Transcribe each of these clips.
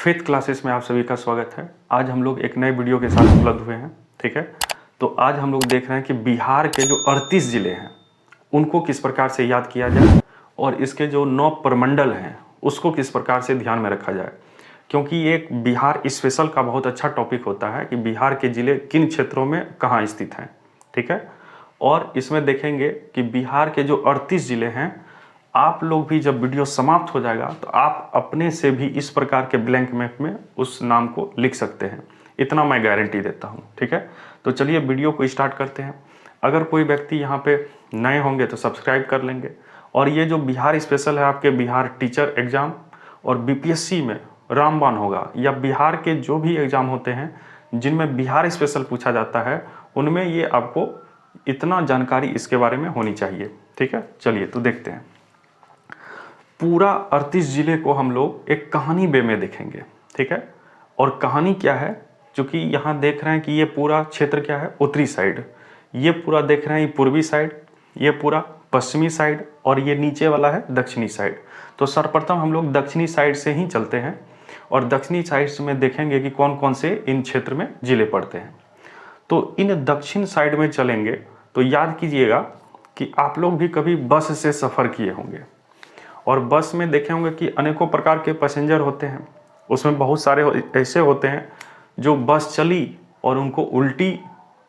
Faith classes में आप सभी का स्वागत है। आज हम लोग एक नए वीडियो के साथ उपलब्ध हुए हैं। ठीक है, तो आज हम लोग देख रहे हैं कि बिहार के जो 38 ज़िले हैं उनको किस प्रकार से याद किया जाए और इसके जो 9 प्रमंडल हैं उसको किस प्रकार से ध्यान में रखा जाए, क्योंकि ये एक बिहार स्पेशल का बहुत अच्छा टॉपिक होता है कि बिहार के ज़िले किन क्षेत्रों में कहाँ स्थित हैं। ठीक है, और इसमें देखेंगे कि बिहार के जो 38 ज़िले हैं, आप लोग भी जब वीडियो समाप्त हो जाएगा तो आप अपने से भी इस प्रकार के ब्लैंक मैप में उस नाम को लिख सकते हैं, इतना मैं गारंटी देता हूं। ठीक है, तो चलिए वीडियो को स्टार्ट करते हैं। अगर कोई व्यक्ति यहां पे नए होंगे तो सब्सक्राइब कर लेंगे। और ये जो बिहार स्पेशल है आपके बिहार टीचर एग्ज़ाम और बीपीएससी में रामबाण होगा, या बिहार के जो भी एग्ज़ाम होते हैं जिनमें बिहार स्पेशल पूछा जाता है उनमें ये आपको इतना जानकारी इसके बारे में होनी चाहिए। ठीक है, चलिए तो देखते हैं। पूरा 38 ज़िले को हम लोग एक कहानी वे में देखेंगे। ठीक है, और कहानी क्या है, क्योंकि यहाँ देख रहे हैं कि ये पूरा क्षेत्र क्या है, उत्तरी साइड, ये पूरा देख रहे हैं ये पूर्वी साइड, ये पूरा पश्चिमी साइड और ये नीचे वाला है दक्षिणी साइड। तो सर्वप्रथम हम लोग दक्षिणी साइड से ही चलते हैं और दक्षिणी साइड में देखेंगे कि कौन कौन से इन क्षेत्र में ज़िले पड़ते हैं। तो इन दक्षिण साइड में चलेंगे तो याद कीजिएगा कि आप लोग भी कभी बस से सफ़र किए होंगे और बस में देखे होंगे कि अनेकों प्रकार के पैसेंजर होते हैं। उसमें बहुत सारे ऐसे होते हैं जो बस चली और उनको उल्टी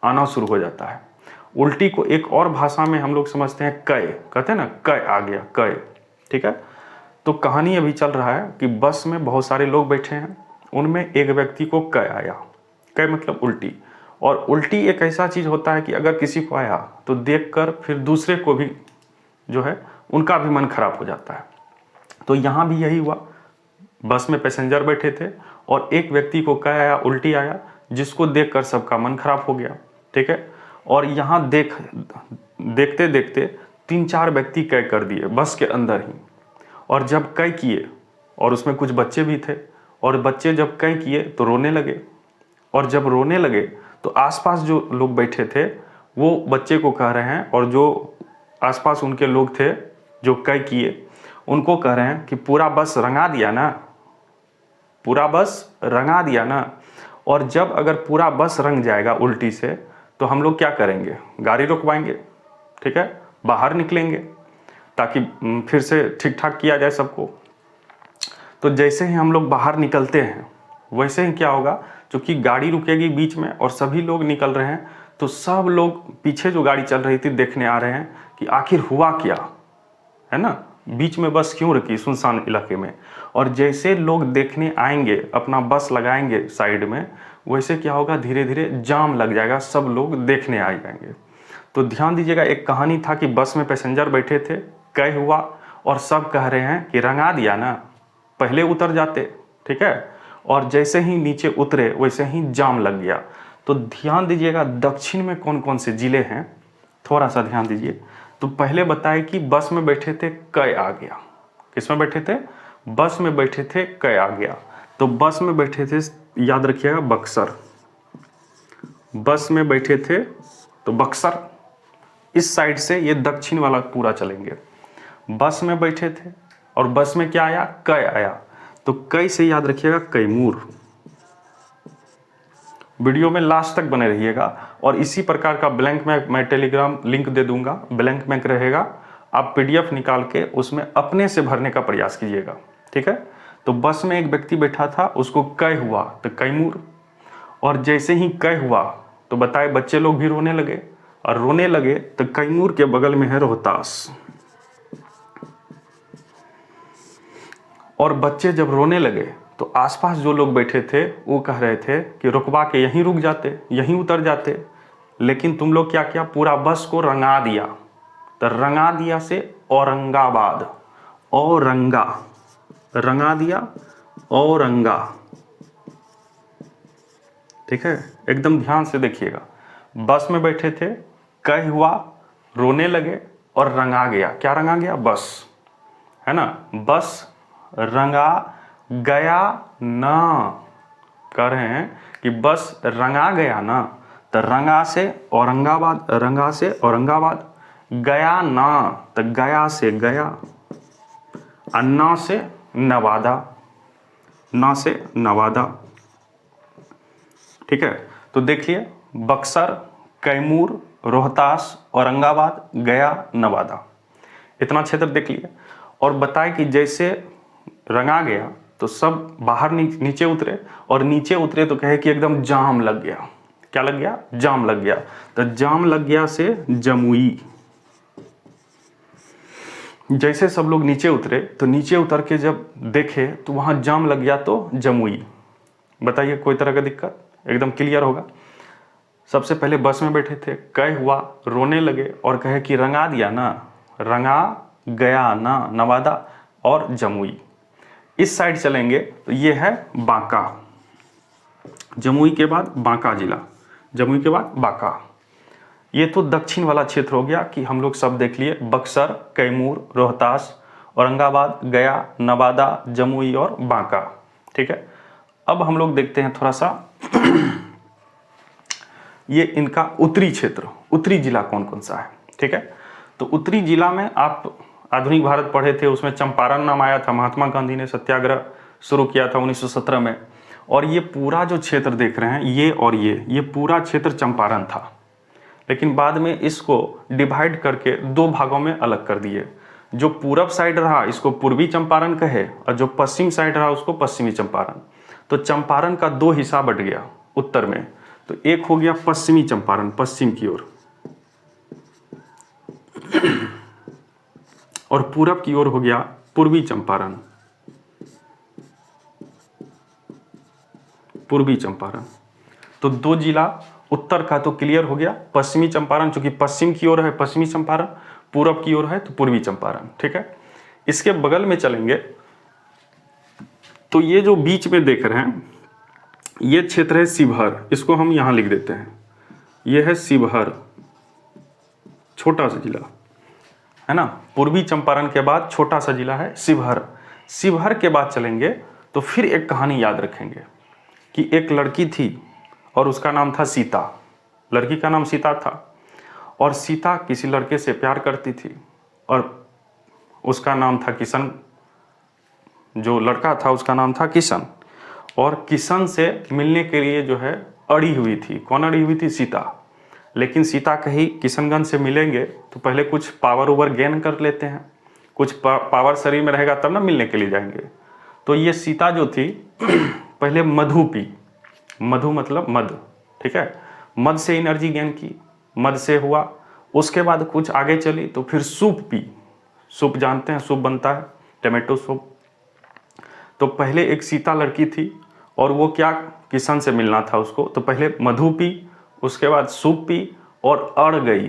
आना शुरू हो जाता है। उल्टी को एक और भाषा में हम लोग समझते हैं कय, कहते हैं ना, कय आ गया, कय। ठीक है, तो कहानी अभी चल रहा है कि बस में बहुत सारे लोग बैठे हैं, उनमें एक व्यक्ति को कय आया। कय मतलब उल्टी, और उल्टी एक ऐसा चीज़ होता है कि अगर किसी को आया तो देखकर फिर दूसरे को भी जो है उनका भी मन खराब हो जाता है। तो यहाँ भी यही हुआ, बस में पैसेंजर बैठे थे और एक व्यक्ति को कय आया, उल्टी आया, जिसको देखकर सबका मन खराब हो गया। ठीक है, और यहाँ देखते देखते 3-4 व्यक्ति कय कर दिए बस के अंदर ही। और जब कय किए, और उसमें कुछ बच्चे भी थे, और बच्चे जब कय किए तो रोने लगे, और जब रोने लगे तो आसपास जो लोग बैठे थे वो बच्चे को कह रहे हैं, और जो आसपास उनके लोग थे जो कय किए उनको कह रहे हैं कि पूरा बस रंगा दिया ना, पूरा बस रंगा दिया ना। और जब अगर पूरा बस रंग जाएगा उल्टी से तो हम लोग क्या करेंगे, गाड़ी रुकवाएंगे। ठीक है, बाहर निकलेंगे ताकि फिर से ठीक ठाक किया जाए सबको। तो जैसे ही हम लोग बाहर निकलते हैं वैसे ही क्या होगा, क्योंकि गाड़ी रुकेगी बीच में और सभी लोग निकल रहे हैं, तो सब लोग पीछे जो गाड़ी चल रही थी देखने आ रहे हैं कि आखिर हुआ क्या है ना, बीच में बस क्यों रुकी सुनसान इलाके में। और जैसे लोग देखने आएंगे, अपना बस लगाएंगे साइड में, वैसे क्या होगा, धीरे धीरे जाम लग जाएगा, सब लोग देखने आ जाएंगे। तो ध्यान दीजिएगा, एक कहानी था कि बस में पैसेंजर बैठे थे, कय हुआ और सब कह रहे हैं कि रंगा दिया ना, पहले उतर जाते। ठीक है, और जैसे ही नीचे उतरे वैसे ही जाम लग गया। तो ध्यान दीजिएगा दक्षिण में कौन कौन से ज़िले हैं, थोड़ा सा ध्यान दीजिए। तो पहले बताए कि बस में बैठे थे, कय आ गया। किस में बैठे थे, बस में बैठे थे, कय आ गया। तो बस में बैठे थे, याद रखिएगा बक्सर, बस में बैठे थे तो बक्सर, इस साइड से ये दक्षिण वाला पूरा चलेंगे। बस में बैठे थे और बस में क्या आया, कय आया, तो कय से याद रखिएगा कैमूर। वीडियो में लास्ट तक बने रहिएगा और इसी प्रकार का ब्लैंक मैं टेलीग्राम लिंक दे दूंगा, ब्लैंक में रहेगा, आप पीडीएफ निकाल के उसमें अपने से भरने का प्रयास कीजिएगा। ठीक है, तो बस में एक व्यक्ति बैठा था, उसको कय हुआ तो कैमूर, और जैसे ही कय हुआ तो बताए बच्चे लोग भी रोने लगे, और रोने लगे तो कैमूर के बगल में है रोहतास। और बच्चे जब रोने लगे तो आसपास जो लोग बैठे थे वो कह रहे थे कि रुकवा के यहीं रुक जाते, यहीं उतर जाते, लेकिन तुम लोग क्या किया, पूरा बस को रंगा दिया। तो रंगा दिया से औरंगाबाद, औरंगा, रंगा दिया औरंगा। ठीक है, एकदम ध्यान से देखिएगा, बस में बैठे थे, कय हुआ, रोने लगे और रंगा गया। क्या रंगा गया, बस, है ना, बस रंगा गया ना, कह रहे हैं कि बस रंगा गया ना। तो रंगा से औरंगाबाद, रंगा से औरंगाबाद, गया ना तो गया से गया, अन्ना से नवादा, ना से नवादा, ठीक है। तो देखिए बक्सर, कैमूर, रोहतास, औरंगाबाद, गया, नवादा, इतना क्षेत्र देख लिया। और बताए कि जैसे रंगा गया तो सब बाहर नीचे उतरे, और नीचे उतरे तो कहे कि एकदम जाम लग गया। क्या लग गया? जाम लग गया। तो जाम लग गया से जमुई। जैसे सब लोग नीचे उतरे तो नीचे उतर के जब देखे तो वहां जाम लग गया, तो जमुई। बताइए कोई तरह का दिक्कत? एकदम क्लियर होगा। सबसे पहले बस में बैठे थे, कह हुआ, रोने लगे और कहे कि रंगा दिया ना, रंगा गया ना नवादा और जमुई। इस साइड चलेंगे तो ये है बांका। जमुई के बाद बांका जिला, जमुई के बाद बांका। ये तो दक्षिण वाला क्षेत्र हो गया कि हम लोग सब देख लिए, बक्सर, कैमूर, रोहतास, औरंगाबाद, गया, नवादा, जमुई और बांका, ठीक है। अब हम लोग देखते हैं थोड़ा सा ये इनका उत्तरी क्षेत्र, उत्तरी जिला कौन कौन सा है, ठीक है। तो उत्तरी जिला में आप आधुनिक भारत पढ़े थे, उसमें चंपारण नाम आया था, महात्मा गांधी ने सत्याग्रह शुरू किया था 1917 में। और ये पूरा जो क्षेत्र देख रहे हैं, ये और ये पूरा क्षेत्र चंपारण था, लेकिन बाद में इसको डिवाइड करके दो भागों में अलग कर दिए। जो पूरब साइड रहा इसको पूर्वी चंपारण कहे, और जो पश्चिम साइड रहा उसको पश्चिमी चंपारण। तो चंपारण का दो हिस्सा बट गया उत्तर में। तो एक हो गया पश्चिमी चंपारण, पश्चिम की ओर, और पूरब की ओर हो गया पूर्वी चंपारण, पूर्वी चंपारण। तो दो जिला उत्तर का तो क्लियर हो गया, पश्चिमी चंपारण चूंकि पश्चिम की ओर है पश्चिमी चंपारण, पूरब की ओर है तो पूर्वी चंपारण, ठीक है। इसके बगल में चलेंगे तो ये जो बीच में देख रहे हैं ये क्षेत्र है शिवहर, इसको हम यहां लिख देते हैं। ये है शिवहर, छोटा सा जिला है ना। पूर्वी चंपारण के बाद छोटा सा जिला है शिवहर। शिवहर के बाद चलेंगे तो फिर एक कहानी याद रखेंगे कि एक लड़की थी और उसका नाम था सीता। लड़की का नाम सीता था और सीता किसी लड़के से प्यार करती थी और उसका नाम था किशन। जो लड़का था उसका नाम था किशन, और किशन से मिलने के लिए जो है अड़ी हुई थी। कौन अड़ी हुई थी? सीता। लेकिन सीता कही किशनगंज से मिलेंगे तो पहले कुछ पावर ओवर गेन कर लेते हैं, कुछ पावर शरीर में रहेगा तब ना मिलने के लिए जाएंगे। तो ये सीता जो थी पहले मधु पी, मधु मतलब मध, ठीक है। मध से एनर्जी गेन की, मध से हुआ। उसके बाद कुछ आगे चली तो फिर सूप पी। सूप जानते हैं, सूप बनता है, टमाटो सूप। तो पहले एक सीता लड़की थी और वो क्या किशन से मिलना था उसको, तो पहले मधु पी, उसके बाद सूप पी और अड़ गई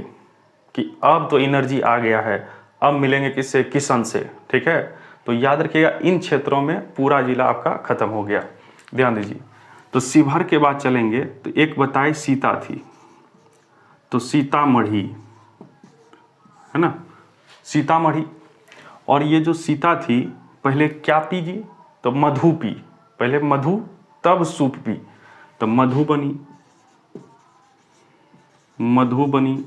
कि अब तो एनर्जी आ गया है, अब मिलेंगे किससे? किशन से, ठीक है। तो याद रखिएगा इन क्षेत्रों में पूरा जिला आपका खत्म हो गया, ध्यान दीजिए। तो शिवहर के बाद चलेंगे तो एक बताए सीता थी, तो सीतामढ़ी है ना, सीतामढ़ी। और ये जो सीता थी पहले क्या पी जी? तो मधु पी, पहले मधु तब सूप पी, तो मधुबनी, मधुबनी।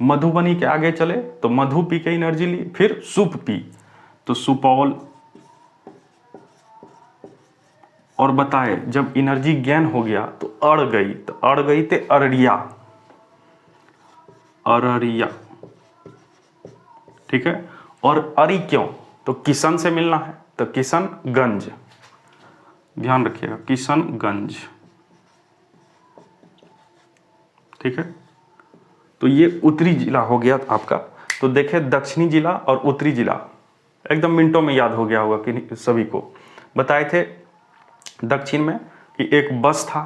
मधुबनी के आगे चले तो मधु पी के एनर्जी ली, फिर सूप पी तो सुपौल। और बताए जब एनर्जी गेन हो गया तो अड़ गई, तो अड़ गई थे अररिया, अररिया, ठीक है। और अरी क्यों? तो किशन से मिलना है तो किशनगंज, ध्यान रखिएगा, किशनगंज, ठीक है। तो ये उत्तरी जिला हो गया आपका। तो देखे दक्षिणी जिला और उत्तरी जिला एकदम मिनटों में याद हो गया होगा कि सभी को। बताए थे दक्षिण में कि एक बस था,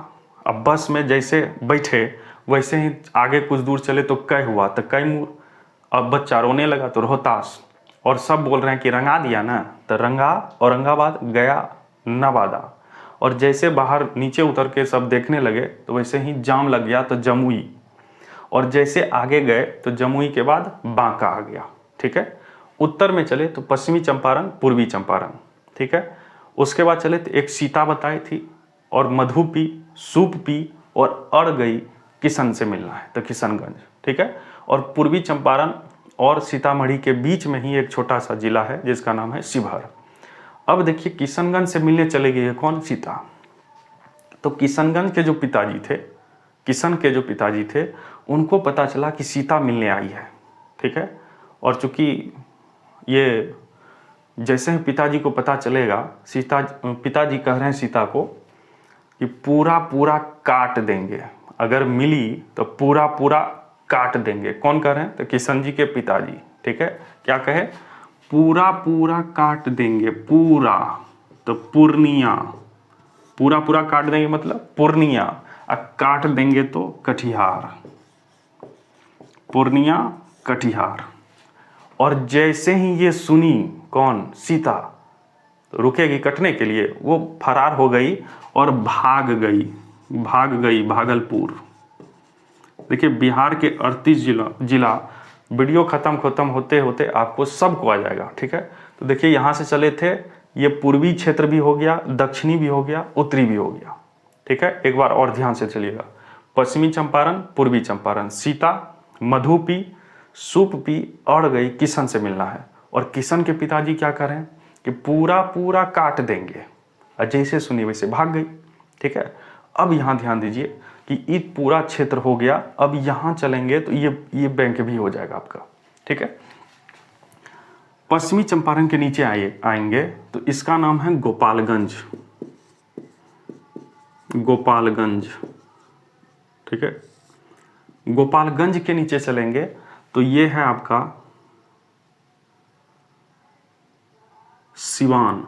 अब बस में जैसे बैठे वैसे ही आगे कुछ दूर चले तो कै हुआ तो कैमूर। अब बच्चा रोने लगा तो रोहतास। और सब बोल रहे हैं कि रंगा दिया ना, तो रंगा औरंगाबाद, गया, नवादा। और जैसे बाहर नीचे उतर के सब देखने लगे तो वैसे ही जाम लग गया तो जमुई। और जैसे आगे गए तो जमुई के बाद बांका आ गया, ठीक है। उत्तर में चले तो पश्चिमी चंपारण, पूर्वी चंपारण, ठीक है। उसके बाद चले तो एक सीता बताई थी और मधु पी, सूप पी और अड़ गई किशन से मिलना है तो किशनगंज, ठीक है। और पूर्वी चंपारण और सीतामढ़ी के बीच में ही एक छोटा सा जिला है जिसका नाम है शिवहर। अब देखिए किशनगंज से मिलने चले गए कौन, सीता। तो किशनगंज के जो पिताजी थे, किशन के जो पिताजी थे, उनको पता चला कि सीता मिलने आई है, ठीक है। और चूंकि ये जैसे ही पिताजी को पता चलेगा, पिताजी कह रहे हैं सीता को कि पूरा पूरा काट देंगे, अगर मिली तो पूरा पूरा काट देंगे। कौन कह रहे हैं, तो किशन जी के पिताजी, ठीक है। क्या कहे, पूरा पूरा काट देंगे, पूरा तो पूर्णिया, पूरा पूरा काट देंगे मतलब पूर्णिया, और काट देंगे तो कटिहार, पूर्णिया कटिहार। और जैसे ही ये सुनी कौन, सीता, तो रुकेगी कटने के लिए, वो फरार हो गई और भाग गई भागलपुर। देखिए बिहार के 38 जिला वीडियो खत्म होते होते आपको सबको आ जाएगा, ठीक है। तो देखिए यहाँ से चले थे, ये पूर्वी क्षेत्र भी हो गया, दक्षिणी भी हो गया, उत्तरी भी हो गया, ठीक है। एक बार और ध्यान से चलिएगा, पश्चिमी चंपारण, पूर्वी चंपारण, सीता मधु पी, सूप पी, अड़ गई, किशन से मिलना है। और किशन के पिताजी क्या कर रहे हैं कि पूरा पूरा काट देंगे, और जैसे सुनी वैसे भाग गई, ठीक है। अब यहाँ ध्यान दीजिए कि ये पूरा क्षेत्र हो गया, अब यहाँ चलेंगे तो ये बैंक भी हो जाएगा आपका, ठीक है। पश्चिमी चंपारण के नीचे आएंगे तो इसका नाम है गोपालगंज, गोपालगंज, ठीक है। गोपालगंज के नीचे चलेंगे तो ये है आपका सिवान,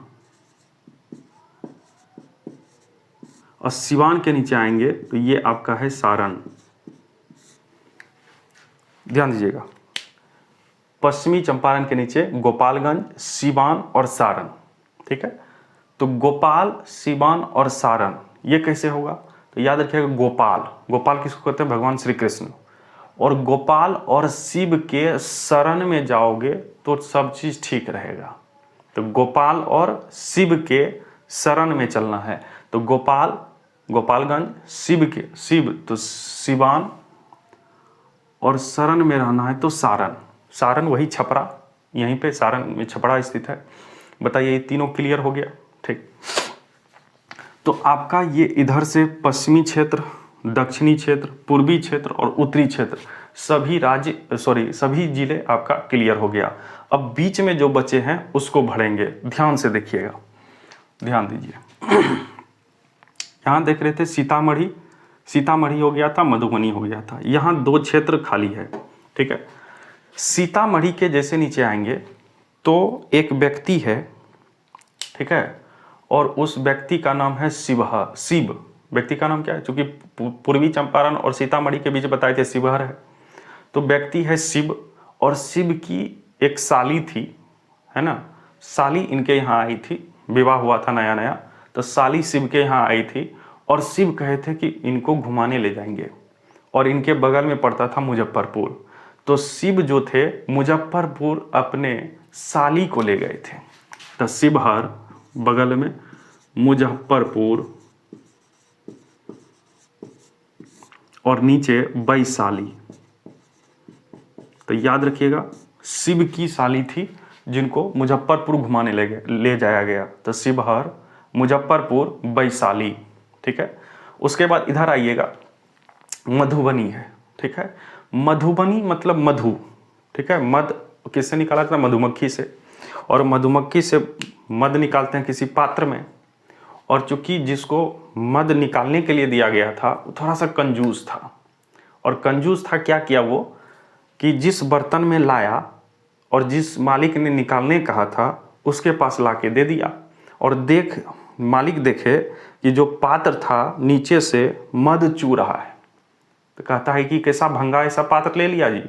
और सिवान के नीचे आएंगे तो ये आपका है सारण। ध्यान दीजिएगा, पश्चिमी चंपारण के नीचे गोपालगंज, सिवान और सारण, ठीक है। तो गोपाल, सिवान और सारण ये कैसे होगा, तो याद रखिएगा गोपाल, गोपाल किसको कहते हैं, भगवान श्री कृष्ण। और गोपाल और शिव के शरण में जाओगे तो सब चीज ठीक रहेगा। तो गोपाल और शिव के शरण में चलना है, तो गोपाल, गोपालगंज, शिव तो सिवान, और शरण में रहना है तो सारण। सारण वही छपरा, यहीं पे सारण में छपरा स्थित है। बताइए ये तीनों क्लियर हो गया, ठीक। तो आपका ये इधर से पश्चिमी क्षेत्र, दक्षिणी क्षेत्र, पूर्वी क्षेत्र और उत्तरी क्षेत्र सभी जिले आपका क्लियर हो गया। अब बीच में जो बचे हैं उसको भरेंगे, ध्यान से देखिएगा, ध्यान दीजिए। यहाँ देख रहे थे सीतामढ़ी, सीतामढ़ी हो गया था, मधुबनी हो गया था, यहाँ 2 क्षेत्र खाली है, ठीक है। सीतामढ़ी के जैसे नीचे आएंगे तो एक व्यक्ति है, ठीक है, और उस व्यक्ति का नाम है शिव। व्यक्ति का नाम क्या है, क्योंकि पूर्वी चंपारण और सीतामढ़ी के बीच बताए थे शिवहर है, तो व्यक्ति है शिव। और शिव की एक साली थी, है ना, साली इनके यहाँ आई थी, विवाह हुआ था नया नया, तो साली शिव के यहाँ आई थी, और शिव कहे थे कि इनको घुमाने ले जाएंगे, और इनके बगल में पड़ता था मुजफ्फरपुर। तो शिव जो थे मुजफ्फरपुर अपने साली को ले गए थे, तो शिवहर बगल में मुजफ्फरपुर और नीचे वैशाली। तो याद रखिएगा शिव की साली थी जिनको मुजफ्फरपुर घुमाने ले जाया गया, तो शिवहर, मुजफ्फरपुर, वैशाली, ठीक है। उसके बाद इधर आइएगा, मधुबनी है, ठीक है। मधुबनी मतलब मधु, ठीक है। मध किससे निकाला जाता है, मधुमक्खी से, और मधुमक्खी से मध निकालते हैं किसी पात्र में। और चूंकि जिसको मध निकालने के लिए दिया गया था वो थोड़ा सा कंजूस था, और कंजूस था, क्या किया वो कि जिस बर्तन में लाया और जिस मालिक ने निकालने कहा था उसके पास लाके दे दिया, और मालिक देखे कि जो पात्र था नीचे से मध चू रहा है, तो कहता है कि कैसा भंगा ऐसा पात्र ले लिया जी।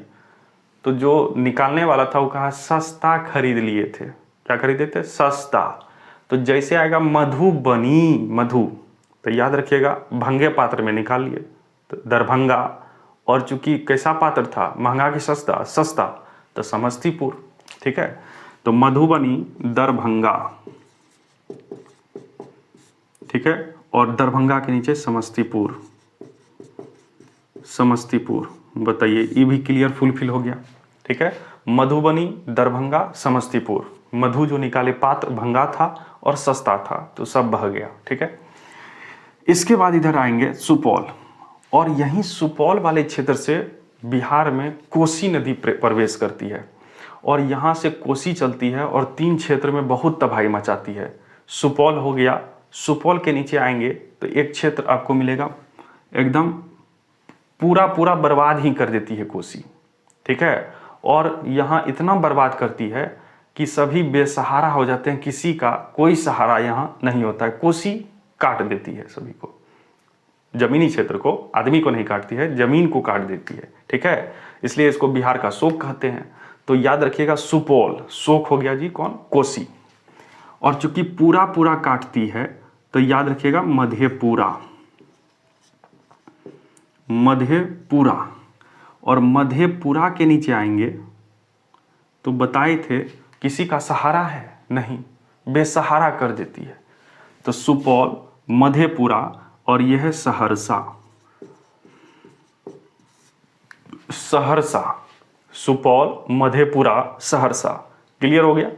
तो जो निकालने वाला था वो कहा सस्ता खरीद लिए थे। क्या खरीदे थे, सस्ता। तो जैसे आएगा मधुबनी, मधु, तो याद रखिएगा भंगे पात्र में निकाल लिए, तो दरभंगा। और चूंकि कैसा पात्र था, महंगा कि सस्ता, सस्ता, तो समस्तीपुर, ठीक है। तो मधुबनी, दरभंगा, ठीक है, और दरभंगा के नीचे समस्तीपुर, समस्तीपुर। बताइए ये भी क्लियर फुलफिल हो गया, ठीक है। मधुबनी, दरभंगा, समस्तीपुर, मधु जो निकाले पात्र भंगा था और सस्ता था, तो सब बह गया। ठीक है, इसके बाद इधर आएंगे सुपौल, और यहीं सुपौल वाले क्षेत्र से बिहार में कोसी नदी प्रवेश करती है और यहाँ से कोसी चलती है और 3 क्षेत्र में बहुत तबाही मचाती है। सुपौल हो गया, सुपौल के नीचे आएंगे तो एक क्षेत्र आपको मिलेगा एकदम पूरा बर्बाद ही कर देती है कोसी। ठीक है, और यहाँ इतना बर्बाद करती है कि सभी बेसहारा हो जाते हैं, किसी का कोई सहारा यहाँ नहीं होता है। कोसी काट देती है सभी को, जमीनी क्षेत्र को, आदमी को नहीं काटती है, जमीन को काट देती है। ठीक है, इसलिए इसको बिहार का शोक कहते हैं। तो याद रखिएगा सुपौल, शोक हो गया जी कौन, कोसी। और चूंकि पूरा काटती है तो याद रखिएगा मधेपुरा, मधेपुरा। और मधेपुरा के नीचे आएंगे तो बताए थे किसी का सहारा है नहीं, बेसहारा कर देती है। तो सुपौल, मधेपुरा और यह है सहरसा, सहरसा, सुपौल, मधेपुरा, सहरसा। क्लियर हो गया?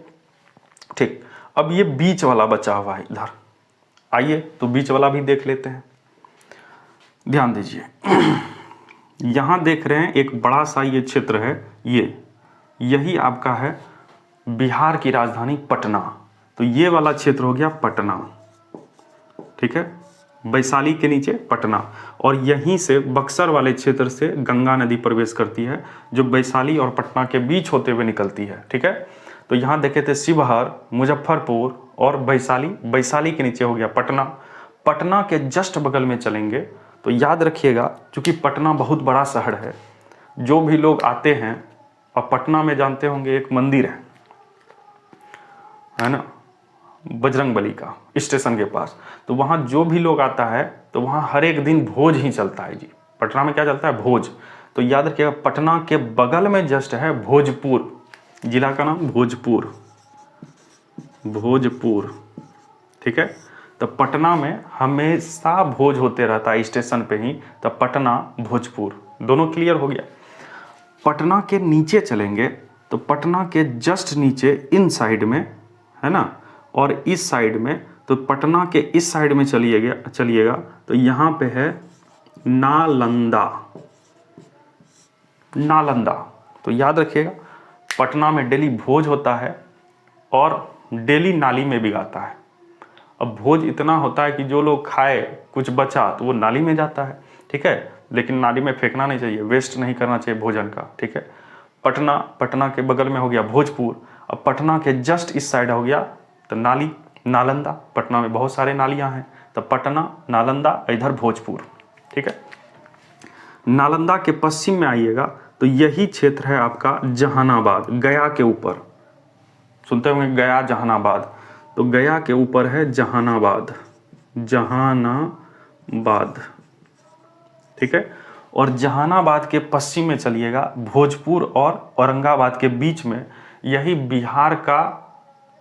ठीक, अब ये बीच वाला बचा हुआ है इधर, आइए तो बीच वाला भी देख लेते हैं। ध्यान दीजिए, यहां देख रहे हैं एक बड़ा सा ये क्षेत्र है, यही आपका है बिहार की राजधानी पटना। तो ये वाला क्षेत्र हो गया पटना। ठीक है, वैशाली के नीचे पटना, और यहीं से बक्सर वाले क्षेत्र से गंगा नदी प्रवेश करती है जो वैशाली और पटना के बीच होते हुए निकलती है। ठीक है, तो यहाँ देखे थे शिवहर, मुजफ्फरपुर और वैशाली, वैशाली के नीचे हो गया पटना। पटना के जस्ट बगल में चलेंगे तो याद रखिएगा, क्योंकि पटना बहुत बड़ा शहर है, जो भी लोग आते हैं, और पटना में जानते होंगे एक मंदिर है ना, बजरंगबली का, स्टेशन के पास। तो वहाँ जो भी लोग आता है तो वहाँ हर एक दिन भोज ही चलता है जी। पटना में क्या चलता है, भोज। तो याद रखिएगा पटना के बगल में जस्ट है भोजपुर, जिला का नाम भोजपुर, भोजपुर। ठीक है, तो पटना में हमेशा भोज होते रहता है स्टेशन पे ही, तो पटना भोजपुर दोनों क्लियर हो गया। पटना के नीचे चलेंगे तो पटना के जस्ट नीचे इन साइड में है ना, और इस साइड में, तो पटना के इस साइड में चलिएगा तो यहाँ पे है नालंदा, नालंदा। तो याद रखिएगा पटना में डेली भोज होता है और डेली नाली में बिगाता है। अब भोज इतना होता है कि जो लोग खाए कुछ बचा तो वो नाली में जाता है। ठीक है, लेकिन नाली में फेंकना नहीं चाहिए, वेस्ट नहीं करना चाहिए भोजन का। ठीक है, पटना के बगल में हो गया भोजपुर, अब पटना के जस्ट इस साइड हो गया तो नाली, नालंदा। पटना में बहुत सारे नालियां हैं, तो पटना, नालंदा, इधर भोजपुर। ठीक है, नालंदा के पश्चिम में आइएगा तो यही क्षेत्र है आपका जहानाबाद, गया के ऊपर। सुनते होंगे गया जहानाबाद, तो गया के ऊपर है जहानाबाद, जहानाबाद। ठीक है, और जहानाबाद के पश्चिम में चलिएगा भोजपुर और औरंगाबाद के बीच में यही बिहार का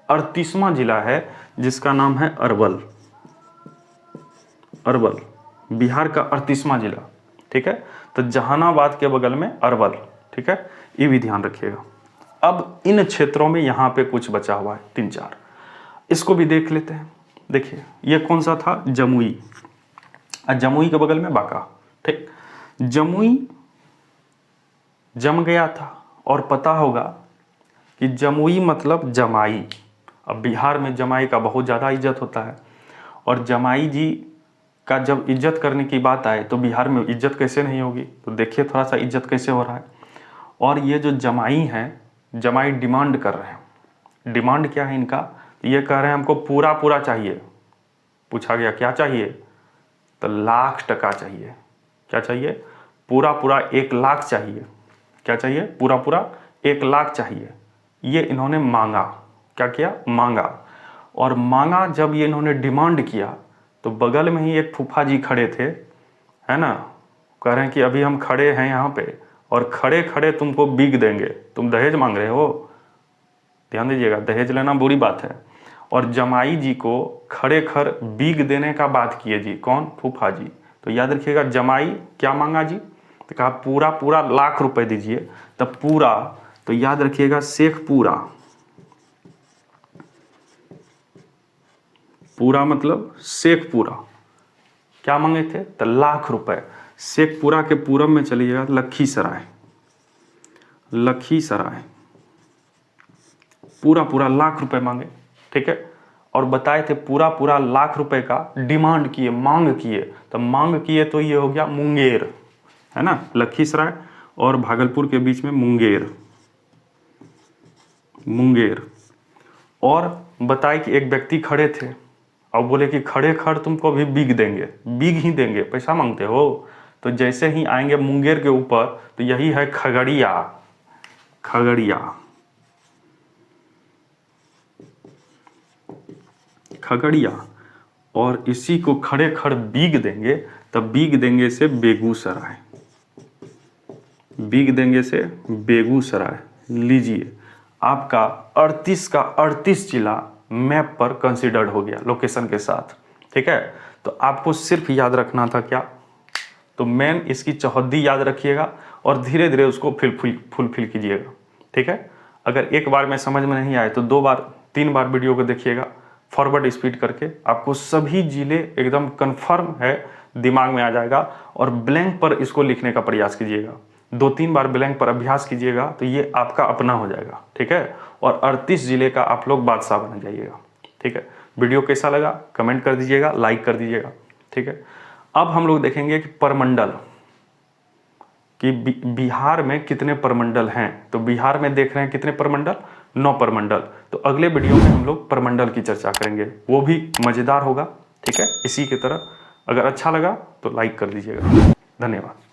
38वां जिला है जिसका नाम है अरवल, अरवल, बिहार का 38वां जिला। ठीक है, तो जहानाबाद के बगल में अरवल। ठीक है, ये भी ध्यान रखिएगा। अब इन क्षेत्रों में यहाँ पे कुछ बचा हुआ है 3-4, इसको भी देख लेते हैं। देखिए ये कौन सा था, जमुई, जमुई के बगल में बांका। ठीक, जमुई जम गया था, और पता होगा कि जमुई मतलब जमाई। अब बिहार में जमाई का बहुत ज़्यादा इज्जत होता है, और जमाई जी का जब इज्जत करने की बात आए तो बिहार में इज्जत कैसे नहीं होगी। तो देखिए थोड़ा सा इज्जत कैसे हो रहा है। और ये जो जमाई हैं, जमाई डिमांड कर रहे हैं। डिमांड क्या है इनका, ये कह रहे हैं हमको पूरा चाहिए। पूछा गया क्या चाहिए, तो ₹1,00,000 चाहिए। क्या चाहिए, पूरा 1,00,000 चाहिए। क्या चाहिए, पूरा 1,00,000 चाहिए। ये इन्होंने मांगा, क्या किया, मांगा। और मांगा जब ये इन्होंने डिमांड किया तो बगल में ही एक फूफा जी खड़े थे, है ना, कह रहे हैं कि अभी हम खड़े हैं यहाँ पे और खड़े खड़े तुमको बीग देंगे, तुम दहेज मांग रहे हो। ध्यान दीजिएगा, दहेज लेना बुरी बात है। और जमाई जी को खड़े खड़ बीग देने का बात किए जी, कौन, फूफा जी। तो याद रखिएगा जमाई क्या मांगा जी, तो कहा पूरा ₹1,00,000 दीजिए। तब पूरा, तो याद रखिएगा शेखपुरा, पूरा मतलब शेखपुरा, क्या मांगे थे? तो लाख रुपए। शेखपुरा के पूरब में चलिएगा लखीसराय, लखीसराय पूरा पूरा लाख रुपए मांगे, ठीक है। और बताए थे पूरा पूरा लाख रुपए का डिमांड किए, मांग किए। तो मांग किए तो ये हो गया मुंगेर, है ना, लखीसराय और भागलपुर के बीच में मुंगेर, मुंगेर। और बताए कि एक व्यक्ति खड़े थे और बोले कि खड़े खड़ तुमको भी बिग देंगे, बिग ही देंगे, पैसा मांगते हो। तो जैसे ही आएंगे मुंगेर के ऊपर तो यही है खगड़िया, खगड़िया, खगड़िया। और इसी को खड़े खड़ बीग देंगे, तब बीग देंगे से बेगूसराय, बीग देंगे से बेगूसराय। लीजिए आपका 38 का 38 जिला मैप पर कंसीडर्ड हो गया लोकेशन के साथ, ठीक है। तो आपको सिर्फ याद रखना था क्या? तो मेन इसकी चौहद्दी याद रखिएगा और धीरे धीरे उसको फुलफिल कीजिएगा, ठीक है। अगर एक बार में समझ में नहीं आए तो 2 बार 3 बार वीडियो को देखिएगा फॉरवर्ड स्पीड करके, आपको सभी जिले एकदम कंफर्म है दिमाग में आ जाएगा। और ब्लैंक पर इसको लिखने का प्रयास कीजिएगा, 2-3 बार ब्लैंक पर अभ्यास कीजिएगा तो ये आपका अपना हो जाएगा, ठीक है। और 38 जिले का आप लोग बादशाह बन जाइएगा, ठीक है। वीडियो कैसा लगा कमेंट कर दीजिएगा, लाइक कर दीजिएगा, ठीक है। अब हम लोग देखेंगे कि परमंडल, कि बिहार में कितने परमंडल हैं। तो बिहार में देख रहे हैं कितने परमंडल? 9 परमंडल। तो अगले वीडियो में हम लोग परमंडल की चर्चा करेंगे, वो भी मज़ेदार होगा, ठीक है, इसी की तरह। अगर अच्छा लगा तो लाइक कर दीजिएगा। धन्यवाद।